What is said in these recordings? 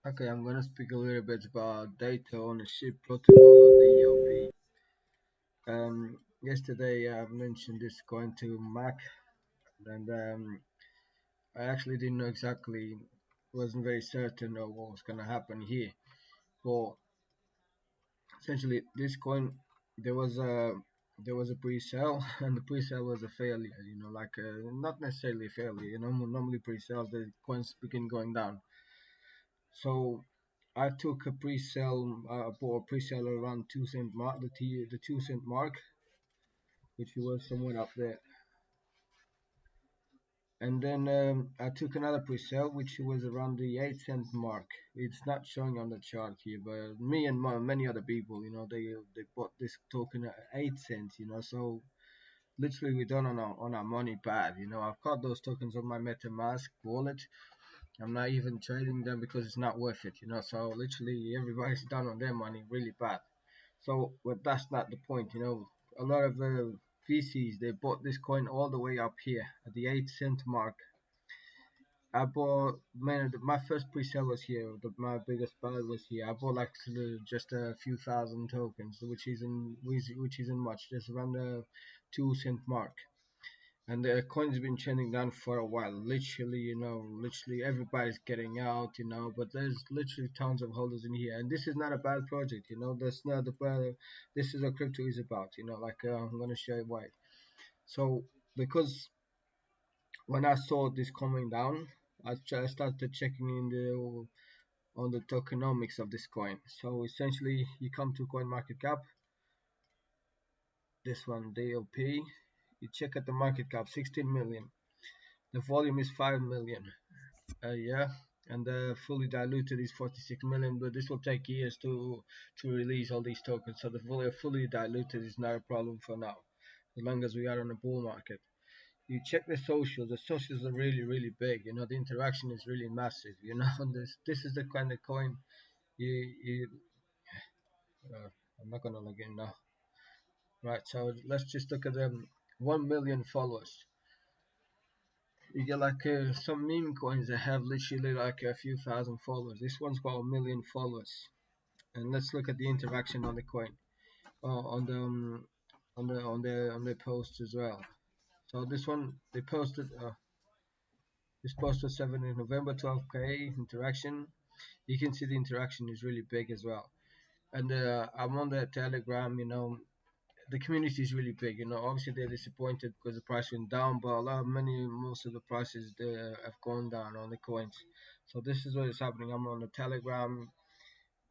Okay, I'm gonna speak a little bit about data ownership protocol or DOP. Yesterday I mentioned this going to Mac, and I actually didn't know exactly, wasn't very certain of what was gonna happen here. But essentially, this coin there was a there was a pre-sale, and the pre-sale was a failure. Like not necessarily a failure. Normally pre-sales the coins begin going down. So I took a pre-sale, bought a pre-sale around 2 cent mark, the 2 cent mark, which was somewhere up there. And then I took another pre-sale, which was around the 8 cent mark. It's not showing on the chart here, but me and many other people, they bought this token at 8 cents. So literally we done on our money bad. I've got those tokens on my MetaMask wallet. I'm not even trading them because it's not worth it. So literally everybody's done on their money really bad. So, but that's not the point. A lot of VCs they bought this coin all the way up here at the 8 cent mark. I bought my first pre-sale was here. My biggest buy was here. I bought like just a few thousand tokens, which isn't much, just around the 2 cent mark. And the coin's been trending down for a while. Literally everybody's getting out. But there's literally tons of holders in here, and this is not a bad project. That's not the bad. This is what crypto is about. Like I'm gonna show you why. So because when I saw this coming down, I started checking in the on the tokenomics of this coin. So essentially, you come to coin market cap, this one DOP. You check at the market cap, 16 million. The volume is 5 million. Yeah, and the fully diluted is 46 million, but this will take years to release all these tokens. So the fully diluted is not a problem for now, as long as we are on a bull market. You check the socials. The socials are really really big. The interaction is really massive. This is the kind of coin you I'm not gonna log in now. Right, so let's just look at them. 1 million followers. You get like some meme coins that have literally like a few thousand followers. This one's got 1 million followers. And let's look at the interaction on the coin, on the post as well. So this one they posted. This post was 7 in November, 12K interaction. You can see the interaction is really big as well. And I'm on the Telegram. The community is really big. Obviously they're disappointed because the price went down, but most of the prices have gone down on the coins. So this is what is happening. I'm on the Telegram.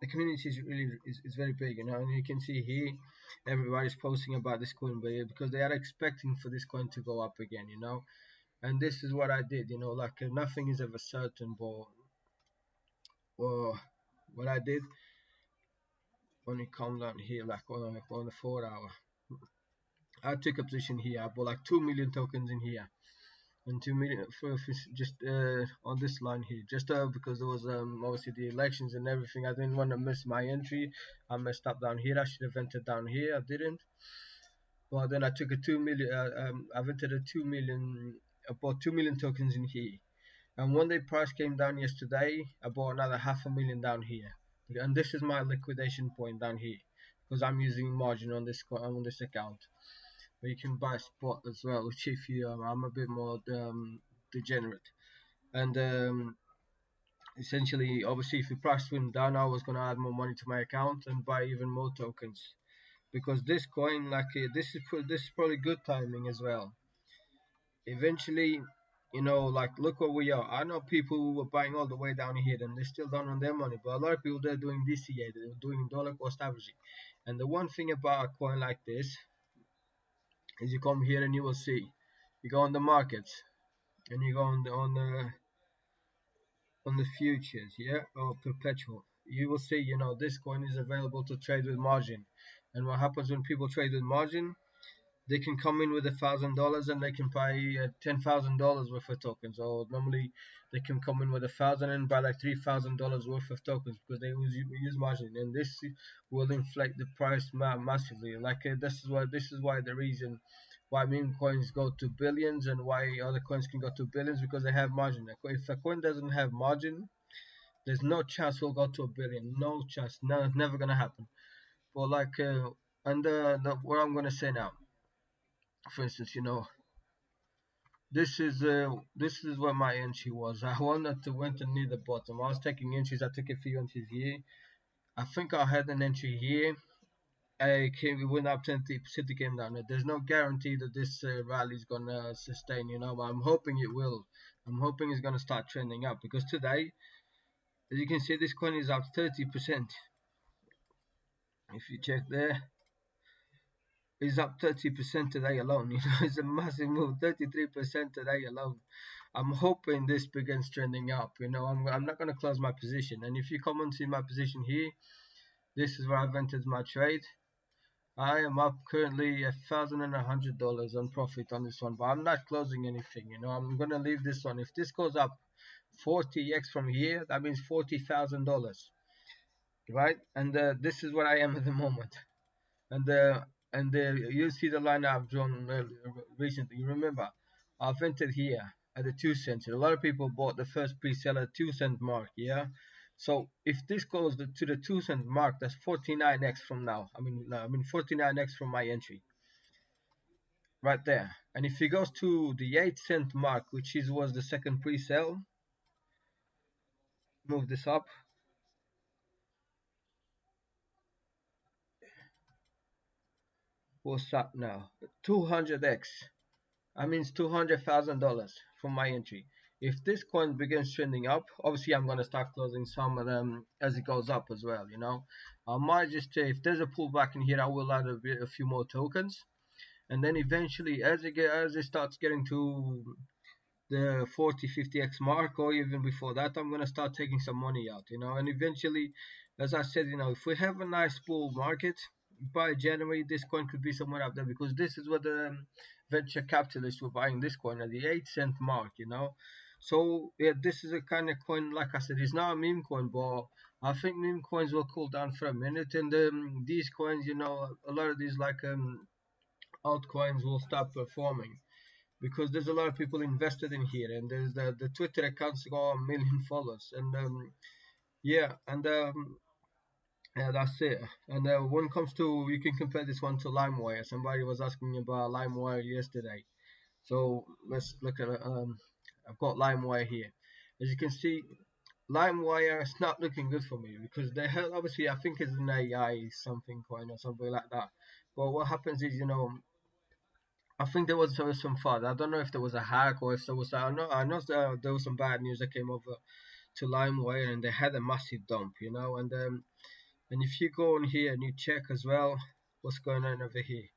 The community is very big. And you can see here everybody's posting about this coin, but because they are expecting for this coin to go up again. And this is what I did. Like nothing is ever certain, but what I did when it comes down here, like on the 4 hour, I took a position here. I bought like 2 million tokens in here, and 2 million for just on this line here, just because there was obviously the elections and everything. I didn't want to miss my entry. I messed up down here. I should have entered down here. I didn't. Well, then I took a 2 million. I've entered a 2 million. I bought 2 million tokens in here. And when the price came down yesterday, I bought another half a million down here. And this is my liquidation point down here because I'm using margin on this account. But you can buy spot as well, which if you I'm a bit more degenerate. And essentially, obviously, if the price went down, I was gonna add more money to my account and buy even more tokens because this coin, like this is probably good timing as well. Eventually, like look where we are. I know people who were buying all the way down here and they're still down on their money, but a lot of people they're doing DCA, they're doing dollar cost averaging. And the one thing about a coin like this is you come here and you will see, you go on the markets and you go on the futures, yeah, or perpetual. You will see, this coin is available to trade with margin. And what happens when people trade with margin? They can come in with $1,000 and they can buy $10,000 worth of tokens. Or normally they can come in with 1,000 and buy like $3,000 worth of tokens because they use margin, and this will inflate the price massively. Like this is why the reason why meme coins go to billions and why other coins can go to billions, because they have margin. If a coin doesn't have margin, There's no chance we'll go to a billion. No chance. No, it's never gonna happen. But like, and what I'm gonna say now, for instance, this is where my entry was. I wanted to went to near the bottom. I was taking entries. I took a few entries here. I think I had an entry here. We went up 10%, came down. There's no guarantee that this rally is gonna sustain, but I'm hoping it will. I'm hoping it's gonna start trending up because today, as you can see, this coin is up 30%. If you check there, it's up 30% today alone. It's a massive move, 33% today alone. I'm hoping this begins trending up. I'm not gonna close my position. And if you come onto my position here, this is where I've entered my trade. I am up currently $1,100 on profit on this one, but I'm not closing anything. I'm gonna leave this one. If this goes up 40x from here, that means $40,000, right? And this is where I am at the moment. And you see the line I've drawn recently. You remember, I've entered here at the 2 cents. A lot of people bought the first pre-sale at 2 cent mark. Yeah. So if this goes to the 2 cent mark, that's 49x from now. I mean 49x from my entry right there. And if it goes to the 8 cent mark, which was the second pre-sale, move this up. What's up now? 200x. That means $200,000 from my entry. If this coin begins trending up, obviously I'm gonna start closing some of them as it goes up as well. I might just if there's a pullback in here, I will add a few more tokens, and then eventually as it starts getting to the 40 50x mark, or even before that, I'm going to start taking some money out, and eventually, as I said, if we have a nice bull market by January, this coin could be somewhere up there, because this is what the venture capitalists were buying this coin at the 8 cent mark. So yeah, this is a kind of coin, like I said, it's not a meme coin, but I think meme coins will cool down for a minute, and these coins, a lot of these like altcoins will start performing, because there's a lot of people invested in here, and there's the Twitter accounts got 1 million followers, and yeah, and yeah, that's it. And when it comes to, you can compare this one to LimeWire. Somebody was asking me about LimeWire yesterday, so let's look at it. I've got LimeWire here. As you can see, LimeWire is not looking good for me, because they have, obviously, I think it's an AI something coin or something like that. But what happens is, I think there was some fraud. I don't know if there was a hack, or if there was. I know there was some bad news that came over to LimeWire, and they had a massive dump, and if you go on here and you check as well, what's going on over here?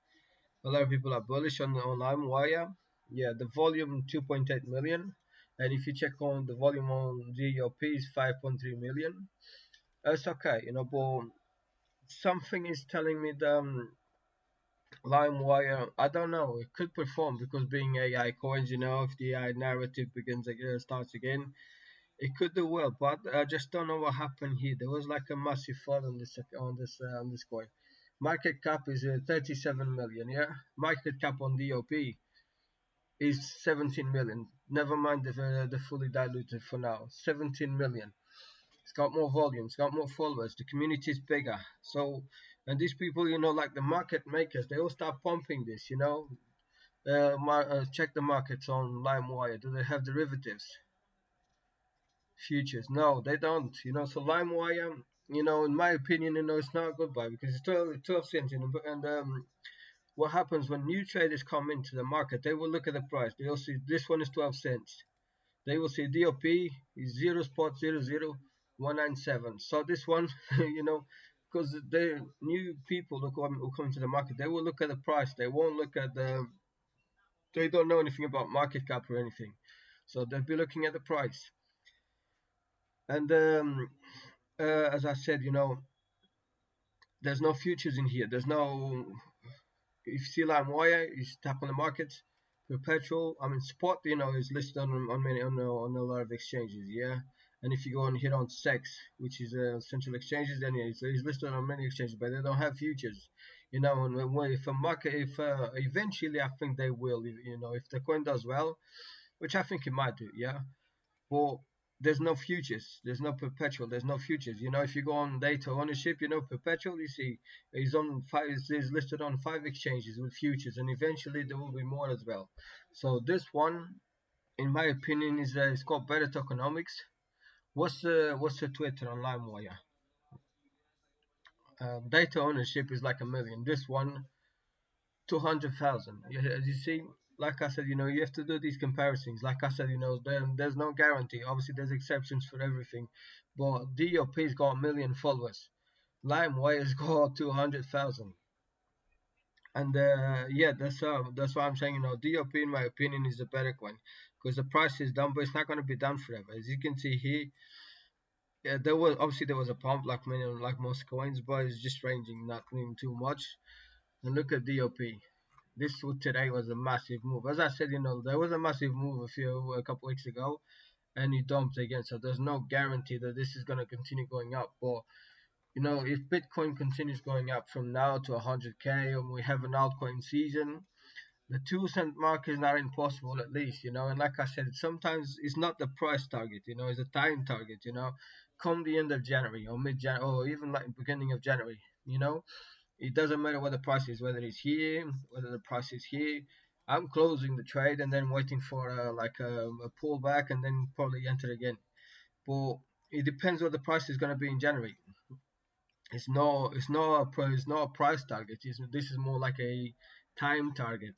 A lot of people are bullish on LimeWire. Yeah, the volume 2.8 million, and if you check on the volume on DOP is 5.3 million. It's okay, but something is telling me that LimeWire, I don't know, it could perform, because being AI coins, if the AI narrative begins again, starts again, it could do well. But I just don't know what happened here. There was like a massive fall on this coin. Market cap is 37 million. Yeah, market cap on DOP is 17 million. Never mind the fully diluted for now. 17 million. It's got more volume, it's got more followers, the community is bigger. So, and these people, like the market makers, they all start pumping this. Check the markets on LimeWire. Do they have derivatives, futures? No, they don't. So LimeWire, in my opinion, it's not a good buy, because it's 12 cents. And what happens when new traders come into the market? They will look at the price. They'll see this one is 12 cents. They will see DOP is 0.00197. So this one, because the new people who come to the market, they will look at the price. They won't look at they don't know anything about market cap or anything. So they'll be looking at the price. And as I said, there's no futures in here. There's no, if you see LimeWire, you tap on the markets, perpetual. I mean, spot, is listed on many on a lot of exchanges. Yeah, and if you go on here on SEX, which is central exchanges, then yeah, so it's listed on many exchanges, but they don't have futures. And if a market, if eventually, I think they will. If the coin does well, which I think it might do. Yeah, but there's no futures, there's no perpetual, there's no futures. You know, if you go on data ownership, you know, perpetual, you see, is listed on 5 exchanges with futures, and eventually there will be more as well. So this one, in my opinion, is it's got better tokenomics. What's the Twitter on LimeWire? Data ownership is like a million. This one, 200,000. As you see, like I said, you know, you have to do these comparisons. Like I said, you know, there's no guarantee. Obviously, there's exceptions for everything, but DOP's got a million followers. LimeWire's got 200,000. And yeah, that's why I'm saying, you know, DOP in my opinion is the better coin because the price is down, but it's not going to be down forever. As you can see here, yeah, there was a pump like many like most coins, but it's just ranging, not moving too much. And look at DOP. Today was a massive move. As I said, you know, there was a massive move a couple weeks ago, and he dumped again. So there's no guarantee that this is going to continue going up. But you know, if Bitcoin continues going up from now to 100k, and we have an altcoin season, the 2 cent mark is not impossible at least. You know, and like I said, sometimes it's not the price target. You know, it's a time target. You know, come the end of January or mid January or even like beginning of January. You know, it doesn't matter what the price is, whether it's here, whether the price is here. I'm closing the trade and then waiting for a pullback and then probably enter again. But it depends what the price is going to be in January. It's not a price target. This is more like a time target.